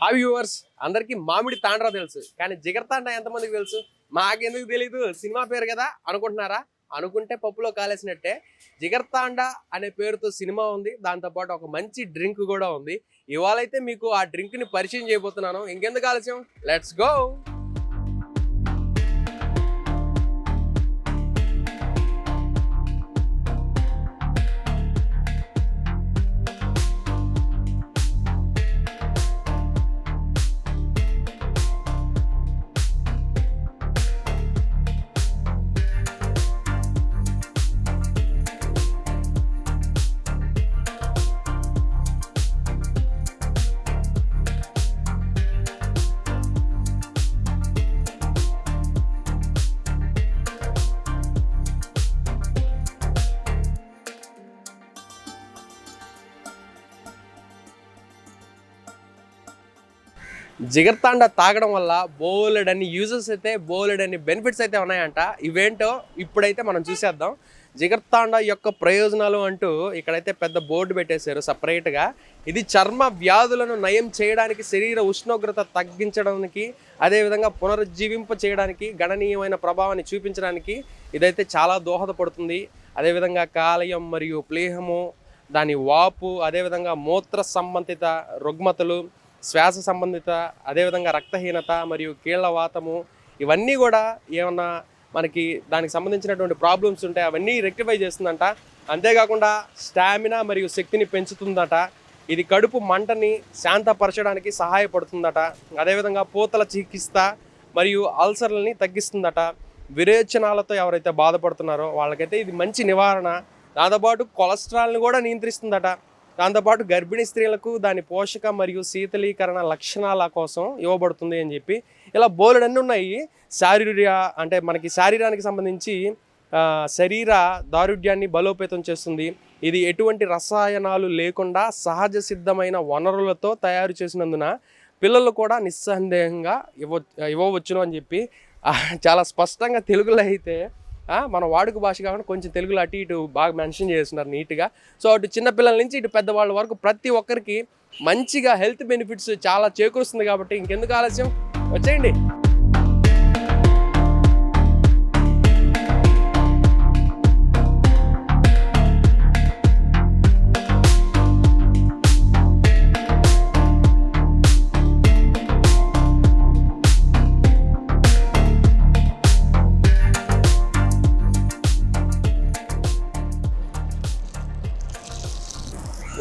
Hi viewers, అందరికీ మామిడి తాండ్రా తెలుసు, కానీ జిగర్ తాండ్రా ఎంతమందికి తెలుసు? మాకెందుకు తెలీదు, సినిమా పేరు కదా అనుకుంటున్నారా? అనుకుంటే పప్పులో కాలేసినట్టే. జిగర్ తాండా అనే పేరుతో సినిమా ఉంది, దాంతోపాటు ఒక మంచి డ్రింక్ కూడా ఉంది. ఇవాళైతే మీకు ఆ డ్రింక్ని పరిచయం చేయబోతున్నాను. ఇంకెందుకు ఆలస్యం, లెట్స్ గో. జిగర్ తాండా తాగడం వల్ల బోలెడన్ని యూజెస్ అయితే, బోలెడన్ని బెనిఫిట్స్ అయితే ఉన్నాయంట. ఇవేంటో ఇప్పుడైతే మనం చూసేద్దాం. జిగర్ తాండా యొక్క ప్రయోజనాలు అంటూ ఇక్కడైతే పెద్ద బోర్డు పెట్టేశారు సపరేట్గా. ఇది చర్మ వ్యాధులను నయం చేయడానికి, శరీర ఉష్ణోగ్రత తగ్గించడానికి, అదేవిధంగా పునరుజ్జీవింప చేయడానికి, గణనీయమైన ప్రభావాన్ని చూపించడానికి ఇదైతే చాలా దోహదపడుతుంది. అదేవిధంగా కాలేయం మరియు ప్లీహము, దాని వాపు, అదేవిధంగా మూత్ర సంబంధిత రుగ్మతలు, శ్వాస సంబంధిత, అదేవిధంగా రక్తహీనత మరియు కీళ్లవాతము, ఇవన్నీ కూడా ఏమన్నా మనకి దానికి సంబంధించినటువంటి ప్రాబ్లమ్స్ ఉంటాయి, అవన్నీ రెక్టిఫై చేస్తుందంట. అంతేకాకుండా స్టామినా మరియు శక్తిని పెంచుతుందట. ఇది కడుపు మంటని శాంతపరచడానికి సహాయపడుతుందట. అదేవిధంగా పూతల చికిత్స మరియు అల్సర్లని తగ్గిస్తుందట. విరేచనాలతో ఎవరైతే బాధపడుతున్నారో వాళ్ళకైతే ఇది మంచి నివారణ. దాంతోపాటు కొలెస్ట్రాల్ని కూడా నియంత్రిస్తుందట. దాంతోపాటు గర్భిణీ స్త్రీలకు దాని పోషక మరియు శీతలీకరణ లక్షణాల కోసం ఇవ్వబడుతుంది అని చెప్పి ఇలా బోలెడన్నీ ఉన్నాయి. అంటే మనకి శారీరానికి సంబంధించి శరీర దారుఢ్యాన్ని బలోపేతం చేస్తుంది. ఇది ఎటువంటి రసాయనాలు లేకుండా సహజ సిద్ధమైన వనరులతో తయారు చేసినందున పిల్లలు కూడా నిస్సందేహంగా ఇవ్వవచ్చును అని చెప్పి చాలా స్పష్టంగా తెలుగులో అయితే మన వాడుక భాష కాకుండా కొంచెం తెలుగులో అటు ఇటు బాగా మెన్షన్ చేస్తున్నారు నీట్గా. సో అటు చిన్నపిల్లల నుంచి ఇటు పెద్దవాళ్ళ వరకు ప్రతి ఒక్కరికి మంచిగా హెల్త్ బెనిఫిట్స్ చాలా చేకూరుస్తుంది. కాబట్టి ఇంకెందుకు ఆలస్యం, వచ్చేయండి.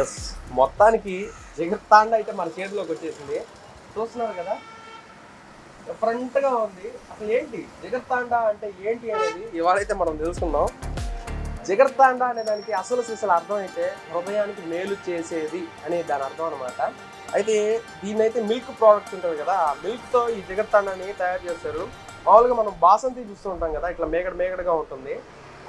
ఎస్, మొత్తానికి జిగర్ తాండా అయితే మన చేతిలోకి వచ్చేసింది. చూస్తున్నారు కదా, డిఫరెంట్గా ఉంది. అసలు ఏంటి జిగర్ తాండా అంటే ఏంటి అనేది ఇవాళైతే మనం తెలుసుకుందాం. జిగర్ తాండా అనే దానికి అసలు అర్థం అయితే హృదయానికి మేలు చేసేది అనే దాని అర్థం అనమాట. అయితే దీన్నైతే మిల్క్ ప్రోడక్ట్స్ ఉంటుంది కదా, ఆ మిల్క్తో ఈ జిగర్ తాండాని తయారు చేస్తారు. మామూలుగా మనం బాసంతి చూస్తూ ఉంటాం కదా, ఇట్లా మేగడగా ఉంటుంది.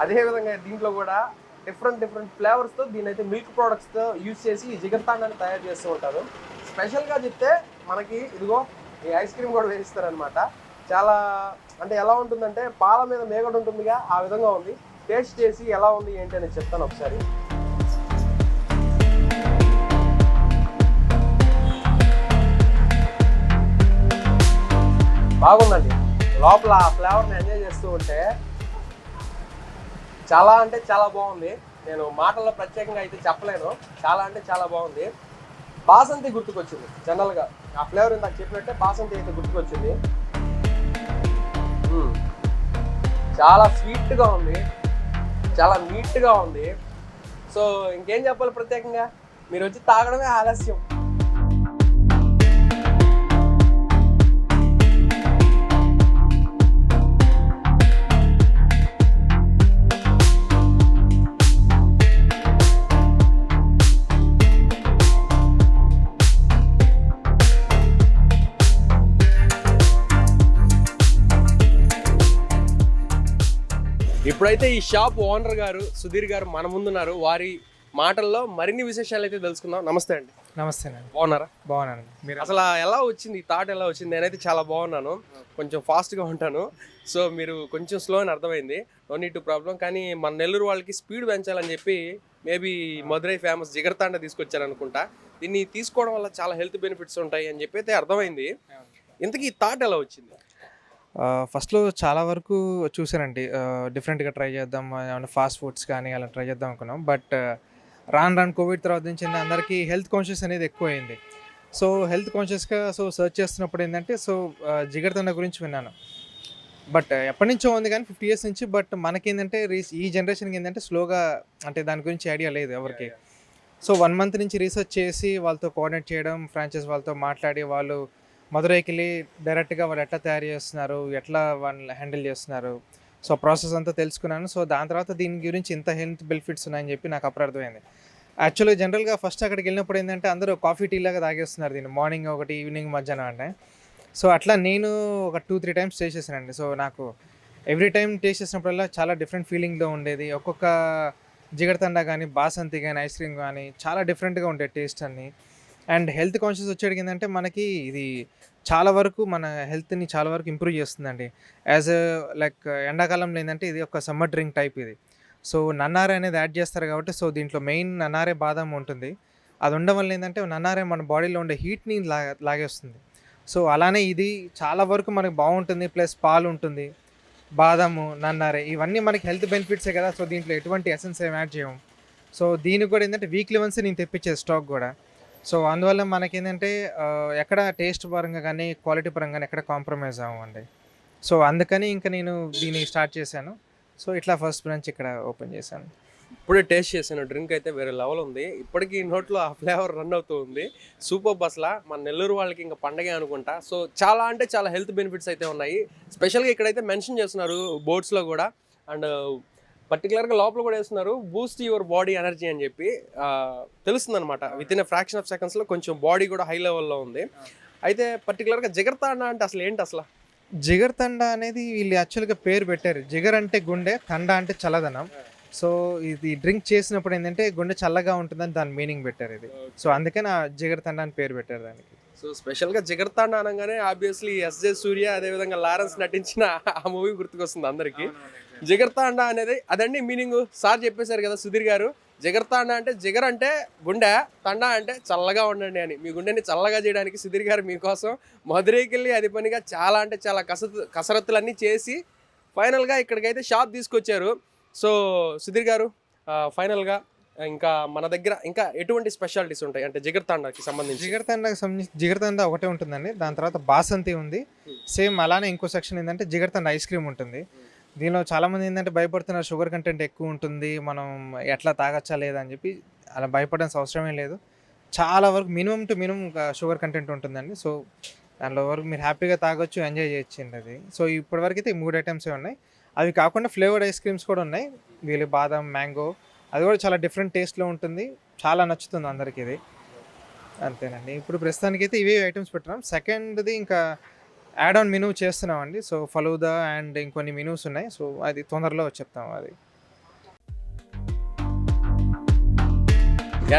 అదేవిధంగా దీంట్లో కూడా డిఫరెంట్ ఫ్లేవర్స్తో దీని అయితే మిల్క్ ప్రోడక్ట్స్తో యూజ్ చేసి ఈ జిగర్ తాండాని తయారు చేస్తూ ఉంటారు. స్పెషల్గా చెప్తే మనకి ఇదిగో ఈ ఐస్ క్రీమ్ కూడా వేయిస్తారనమాట. చాలా అంటే ఎలా ఉంటుందంటే పాల మీద మేగడ ఉంటుందిగా, ఆ విధంగా ఉంది. టేస్ట్ చేసి ఎలా ఉంది ఏంటి అనేది చెప్తాను ఒకసారి. బాగుందండి. లోపల ఆ ఫ్లేవర్ని ఎంజాయ్ చేస్తూ ఉంటే చాలా అంటే చాలా బాగుంది. నేను మాటల్లో ప్రత్యేకంగా అయితే చెప్పలేను, చాలా అంటే చాలా బాగుంది. బాసంతి గుర్తుకొచ్చింది జనరల్గా, ఆ ఫ్లేవర్ ఇందాక చెప్పినట్టే బాసంతి అయితే గుర్తుకొచ్చింది. చాలా స్వీట్గా ఉంది, చాలా నీట్గా ఉంది. సో ఇంకేం చెప్పాలి ప్రత్యేకంగా, మీరు వచ్చి తాగడమే ఆలస్యం. ఇప్పుడైతే ఈ షాప్ ఓనర్ గారు సుధీర్ గారు మన ముందున్నారు. వారి మాటల్లో మరిన్ని విశేషాలు అయితే తెలుసుకుందాం. నమస్తే అండి. నమస్తే అండి. బాగున్నారా? బాగున్నాను. మీరు అసలు ఎలా వచ్చింది, ఈ థాట్ ఎలా వచ్చింది? నేనైతే చాలా బాగున్నాను, కొంచెం ఫాస్ట్గా ఉంటాను. సో మీరు కొంచెం స్లో అని అర్థమైంది, నో నీడ్ టు ప్రాబ్లం. కానీ మన నెల్లూరు వాళ్ళకి స్పీడ్ పెంచాలని చెప్పి మేబీ మధురై ఫేమస్ జిగర్తాండ తీసుకొచ్చారు అనుకుంటా. దీన్ని తీసుకోవడం వల్ల చాలా హెల్త్ బెనిఫిట్స్ ఉంటాయి అని చెప్పి అయితే అర్థమైంది. ఇంతకీ ఈ థాట్ ఎలా వచ్చింది? ఫస్ట్‌లో చాలా వరకు చూసానండి. డిఫరెంట్‌గా ట్రై చేద్దాం, ఏమన్నా ఫాస్ట్ ఫుడ్స్ కానీ అలా ట్రై చేద్దాం అనుకున్నాం. బట్ రాను రాను కోవిడ్ తర్వాత నుంచి అందరికీ హెల్త్ కాన్షియస్ అనేది ఎక్కువయింది. సో హెల్త్ కాన్షియస్‌గా సెర్చ్ చేస్తున్నప్పుడు ఏంటంటే జిగర్తండ గురించి విన్నాను. బట్ ఎప్పటినుంచో ఉంది కానీ 50 ఇయర్స్ నుంచి. బట్ మనకేందంటే ఈ జనరేషన్‌కి ఏందంటే స్లోగా అంటే దాని గురించి ఐడియా లేదు ఎవరికీ. సో 1 మంత్ నుంచి రీసెర్చ్ చేసి వాళ్ళతో కోఆర్డినేట్ చేయడం, ఫ్రాంచైజ్ వాళ్ళతో మాట్లాడి వాళ్ళు మదురైకెళ్ళి డైరెక్ట్‌గా వాళ్ళు ఎట్లా తయారు చేస్తున్నారు, ఎట్లా వాళ్ళని హ్యాండిల్ చేస్తున్నారు, సో ప్రాసెస్ అంతా తెలుసుకున్నాను. సో దాని తర్వాత దీని గురించి ఇంత హెల్త్ బెనిఫిట్స్ ఉన్నాయని చెప్పి నాకు అప్పుడు అర్థమైంది. యాక్చువల్‌గా జనరల్‌గా ఫస్ట్ అక్కడికి వెళ్ళినప్పుడు ఏంటంటే అందరూ కాఫీ, టీ లాగా తాగేస్తున్నారు దీన్ని. మార్నింగ్ ఒకటి, ఈవినింగ్, మధ్యాహ్నం అంటే. సో అట్లా నేను ఒక 2, 3 టైమ్స్ టేస్ట్ చేశానండి. సో నాకు ఎవ్రీ టైం టేస్ట్ చేసినప్పుడల్లా చాలా డిఫరెంట్ ఫీలింగ్‌లో ఉండేది. ఒక్కొక్క జిగర్తండా కానీ, బాసంతి కానీ, ఐస్ క్రీమ్ కానీ చాలా డిఫరెంట్‌గా ఉండేది టేస్ట్ అన్నీ. అండ్ హెల్త్ కాన్షియస్ వచ్చేటికి ఏంటంటే మనకి ఇది చాలా వరకు మన హెల్త్‌ని చాలా వరకు ఇంప్రూవ్ చేస్తుందండి. యాజ్ లైక్ ఎండాకాలంలో ఏంటంటే ఇది ఒక సమ్మర్ డ్రింక్ టైప్ ఇది. సో నన్నారే అనేది యాడ్ చేస్తారు కాబట్టి దీంట్లో మెయిన్ నన్నారే బాదాం ఉంటుంది. అది ఉండడం వల్ల ఏంటంటే నన్నారే మన బాడీలో ఉండే హీట్‌ని లాగేస్తుంది. సో అలానే ఇది చాలా వరకు మనకు బాగుంటుంది. ప్లస్ పాలు ఉంటుంది, బాదాము, నన్నారే ఇవన్నీ మనకి హెల్త్ బెనిఫిట్సే కదా. సో దీంట్లో ఎటువంటి ఎసెన్స్ ఏం యాడ్ చేయము. సో దీనికి కూడా ఏంటంటే వీక్లీ వన్స్ నేను తెప్పించేది స్టాక్ కూడా. సో అందువల్ల మనకేంటంటే ఎక్కడ టేస్ట్ పరంగా కానీ, క్వాలిటీ పరంగా కానీ ఎక్కడ కాంప్రమైజ్ అవ్వమండి. సో అందుకని ఇంకా నేను దీన్ని స్టార్ట్ చేశాను. సో ఇట్లా ఫస్ట్ బ్రాంచ్ ఇక్కడ ఓపెన్ చేశాను. ఇప్పుడే టేస్ట్ చేసిన డ్రింక్ అయితే వేరే లెవెల్ ఉంది. ఇప్పటికీ నోట్లో ఆ ఫ్లేవర్ రన్ అవుతూ ఉంది. సూపర్ అసల. మన నెల్లూరు వాళ్ళకి ఇంకా పండగే అనుకుంటా. సో చాలా అంటే చాలా హెల్త్ బెనిఫిట్స్ అయితే ఉన్నాయి. స్పెషల్గా ఇక్కడైతే మెన్షన్ చేస్తున్నారు బోర్డ్స్లో కూడా. అండ్ పర్టికులర్గా లోపల కూడా వేస్తున్నారు బూస్ట్ యువర్ బాడీ ఎనర్జీ అని చెప్పి. తెలుస్తుంది అనమాట. విత్ ఇన్ ఫ్రాక్షన్ ఆఫ్ సెకండ్స్లో కొంచెం బాడీ కూడా హై లెవెల్లో ఉంది. అయితే పర్టికులర్గా జిగర్తాండా అంటే అసలు ఏంటి అసలు? జిగర్తండా అనేది వీళ్ళు యాక్చువల్గా పేరు పెట్టారు. జిగర్ అంటే గుండె, తండా అంటే చల్లదనం. సో ఇది డ్రింక్ చేసినప్పుడు ఏంటంటే గుండె చల్లగా ఉంటుందని దాని మీనింగ్ పెట్టారు ఇది. సో అందుకని జిగర్తండా అని పేరు పెట్టారు దానికి. సో స్పెషల్గా జిగర్తాండా అనగానే ఆబ్వియస్లీ ఎస్జే సూర్య అదేవిధంగా లారెన్స్ నటించిన ఆ మూవీ గుర్తుకొస్తుంది అందరికీ. జిగర్తాండా అనేది అదండి మీనింగ్. సార్ చెప్పేశారు కదా సుధీర్ గారు. జిగర్తాండా అంటే జిగర్ అంటే గుండె, తండా అంటే చల్లగా ఉండండి అని. మీ గుండెని చల్లగా చేయడానికి సుధీర్ గారు మీకోసం మధురైకి వెళ్ళి అది పనిగా చాలా అంటే చాలా కసరత్తులన్నీ చేసి ఫైనల్గా ఇక్కడికైతే షాప్ తీసుకొచ్చారు. సో సుధీర్ గారు ఫైనల్గా ఇంకా మన దగ్గర ఇంకా ఎటువంటి స్పెషాలిటీస్ ఉంటాయి అంటే జిగర్తాండాకి సంబంధించి? జిగర్తాండా ఒకటే ఉంటుందండి. దాని తర్వాత బాసంతి ఉంది. సేమ్ అలానే ఇంకో సెక్షన్ ఏంటంటే జిగర్తాండా ఐస్ క్రీమ్ ఉంటుంది. దీనిలో చాలామంది ఏంటంటే భయపడుతున్నారు, షుగర్ కంటెంట్ ఎక్కువ ఉంటుంది, మనం ఎట్లా తాగచ్చా లేదా అని చెప్పి. అలా భయపడాల్సిన అవసరమే లేదు. చాలా వరకు minimum to minimum sugar content ఉంటుందండి. సో దానిలో వరకు మీరు హ్యాపీగా తాగొచ్చు, ఎంజాయ్ చేయొచ్చండి అది. సో ఇప్పటివరకు అయితే ఈ 3 ఐటమ్సే ఉన్నాయి. అవి కాకుండా ఫ్లేవర్డ్ ఐస్ క్రీమ్స్ కూడా ఉన్నాయి. వీళ్ళు బాదం, మ్యాంగో, అది కూడా చాలా డిఫరెంట్ టేస్ట్లో ఉంటుంది. చాలా నచ్చుతుంది అందరికీ ఇది. అంతేనండి. ఇప్పుడు ప్రస్తుతానికైతే ఇవే ఐటమ్స్ పెట్టినాం. సెకండ్ది ఇంకా యాడ్ ఆన్ మెనూ చేస్తున్నామండి. సో ఫలూదా అండ్ ఇంకొన్ని మెనూస్ ఉన్నాయి. సో అది తొందరలో చెప్తాం అది.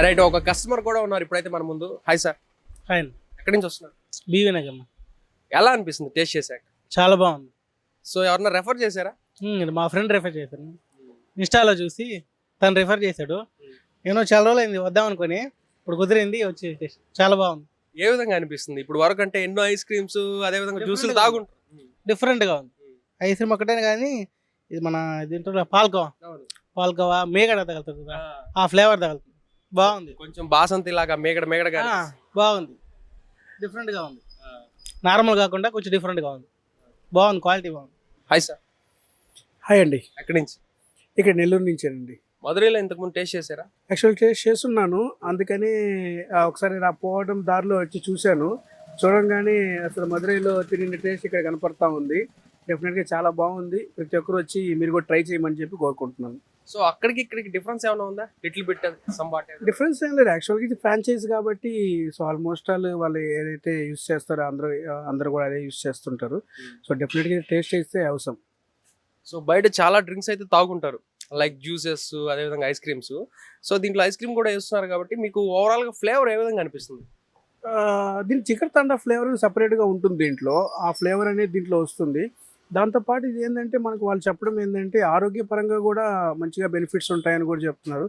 రైట్. ఒక కస్టమర్ కూడా ఉన్నారు ఇప్పుడైతే మన ముందు. Hi sir. హాయ్. ఎక్కడి నుంచి వస్తున్నారు? బీవీ నగర్. ఎలా అనిపిస్తుంది టేస్ట్ చేశాక? చాలా బాగుంది. సో ఎవరన్నా రెఫర్ చేశారా? ఇది మా ఫ్రెండ్ రెఫర్ చేశాను. ఇన్స్టాలో చూసి తను రెఫర్ చేశాడు. నేను చాలా రోజులు అయింది వద్దాం అనుకుని, ఇప్పుడు కుదిరింది వచ్చి టేస్ట్ చాలా బాగుంది. ఏ విధంగా అనిపిస్తుంది? ఇప్పుడు వరకు అంటే ఎన్నో ఐస్ క్రీమ్స్ అదే విధంగా జ్యూసులు తాగుంటారు. డిఫరెంట్గా ఉంది. ఐస్ క్రీమ్ ఒకటే కానీ ఇది మన దీంట్లో పాల్కోవా మేగడ తగులుతుంది కదా, ఆ ఫ్లేవర్ తగులుతుంది. బాగుంది. కొంచెం బాసంతి లాగా మేగడ బాగుంది. డిఫరెంట్గా ఉంది. నార్మల్ కాకుండా కొంచెం డిఫరెంట్గా ఉంది. బాగుంది. క్వాలిటీ బాగుంది. Hi sir. హాయ్ అండి. ఎక్కడి నుంచి? ఇక్కడ నెల్లూరు నుంచేనండి. మధురైలో ఇంతకుముందు టేస్ట్ చేశారా? యాక్చువల్ టేస్ట్ చేస్తున్నాను. అందుకని ఒకసారి నా పోవడం దారిలో వచ్చి చూశాను. చూడంగానే అసలు మధురైలో తిరిగిన టేస్ట్ ఇక్కడ కనపడతా ఉంది. డెఫినెట్గా చాలా బాగుంది. ప్రతి ఒక్కరు వచ్చి మీరు కూడా ట్రై చేయమని చెప్పి కోరుకుంటున్నాను. సో అక్కడికి ఇక్కడికి డిఫరెన్స్ ఏమైనా ఉందా? లిటిల్ బిట్ డిఫరెన్స్ ఏం లేదు. యాక్చువల్గా ఇది ఫ్రాంచైజ్ కాబట్టి సో ఆల్మోస్ట్ వాళ్ళు ఏదైతే యూస్ చేస్తారో అందరూ కూడా అదే యూస్ చేస్తుంటారు. సో డెఫినెట్గా టేస్ట్ చేస్తే అవసరం. సో బయట చాలా డ్రింక్స్ అయితే తాగుంటారు, లైక్ జ్యూసెస్ అదేవిధంగా ఐస్ క్రీమ్స్. సో దీంట్లో ఐస్ క్రీమ్ కూడా వేస్తున్నారు కాబట్టి మీకు ఓవరాల్గా ఫ్లేవర్ ఏ విధంగా అనిపిస్తుంది? దీని జిగర్తాండా ఫ్లేవర్ సపరేట్గా ఉంటుంది. దీంట్లో ఆ ఫ్లేవర్ అనేది దీంట్లో వస్తుంది. దాంతోపాటు ఇది ఏంటంటే మనకు వాళ్ళు చెప్పడం ఏంటంటే ఆరోగ్యపరంగా కూడా మంచిగా బెనిఫిట్స్ ఉంటాయని కూడా చెప్తున్నారు.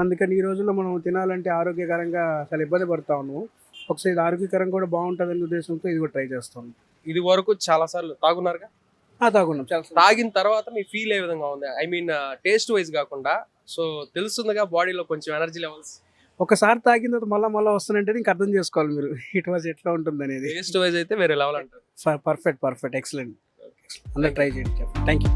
అందుకని ఈ రోజుల్లో మనం తినాలంటే ఆరోగ్యకరంగా చాలా ఇబ్బంది పడతా ఉన్నాము. ఒకసారి ఇది ఆరోగ్యకరం కూడా బాగుంటుందనే ఉద్దేశంతో ఇది కూడా ట్రై చేస్తాం. ఇది వరకు చాలా సార్లు తాగున్నారుగా, తాగున్నాం చాలా. తాగిన తర్వాత మీ ఫీల్ ఏ విధంగా ఉంది? ఐ మీన్ టేస్ట్ వైజ్ కాకుండా, సో తెలుస్తుందిగా బాడీలో కొంచెం ఎనర్జీ లెవెల్స్. ఒకసారి తాగిన తర్వాత మళ్ళీ వస్తుందంటే ఇంకా అర్థం చేసుకోవాలి మీరు ఇట్ వాజ్ ఎట్లా ఉంటుంది అనేది. టేస్ట్ వైజ్ అయితే వేరే లెవెల్ అంటారు. Perfect excellent. అందరూ ట్రై చేయండి. Thank you.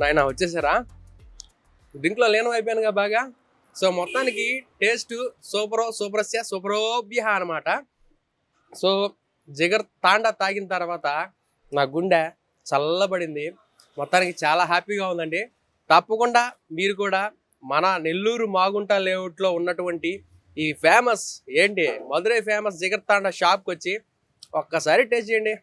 నాయన వచ్చేసారా? డ్రింక్లో లీనం అయిపోయానుగా బాగా. సో మొత్తానికి టేస్ట్ సూపరోభ్య అనమాట. సో జిగర్ తాండా తాగిన తర్వాత నా గుండె చల్లబడింది. మొత్తానికి చాలా హ్యాపీగా ఉందండి. తప్పకుండా మీరు కూడా మన నెల్లూరు మాగుంట లేఅవుట్లో ఉన్నటువంటి ఈ ఫేమస్ మధురై ఫేమస్ జిగర్ తాండా షాప్కి వచ్చి ఒక్కసారి టేస్ట్ చేయండి.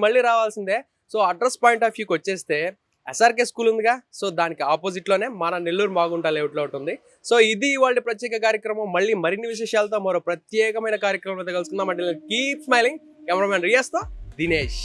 మళ్ళీ రావాల్సిందే. సో అడ్రస్ పాయింట్ ఆఫ్ వ్యూకి వచ్చేస్తే SRK స్కూల్ ఉందిగా, సో దానికి ఆపోజిట్లోనే మన నెల్లూరు మాగుంట లేఅవుట్లో ఉంటుంది. సో ఇది ఇవాళ ప్రత్యేక కార్యక్రమం. మళ్ళీ మరిన్ని విశేషాలతో మరో ప్రత్యేకమైన కార్యక్రమంలో కలుసుకుందాం. అంటే కీప్ స్మైలింగ్. కెమెరామెన్ రియాస్తో దినేష్.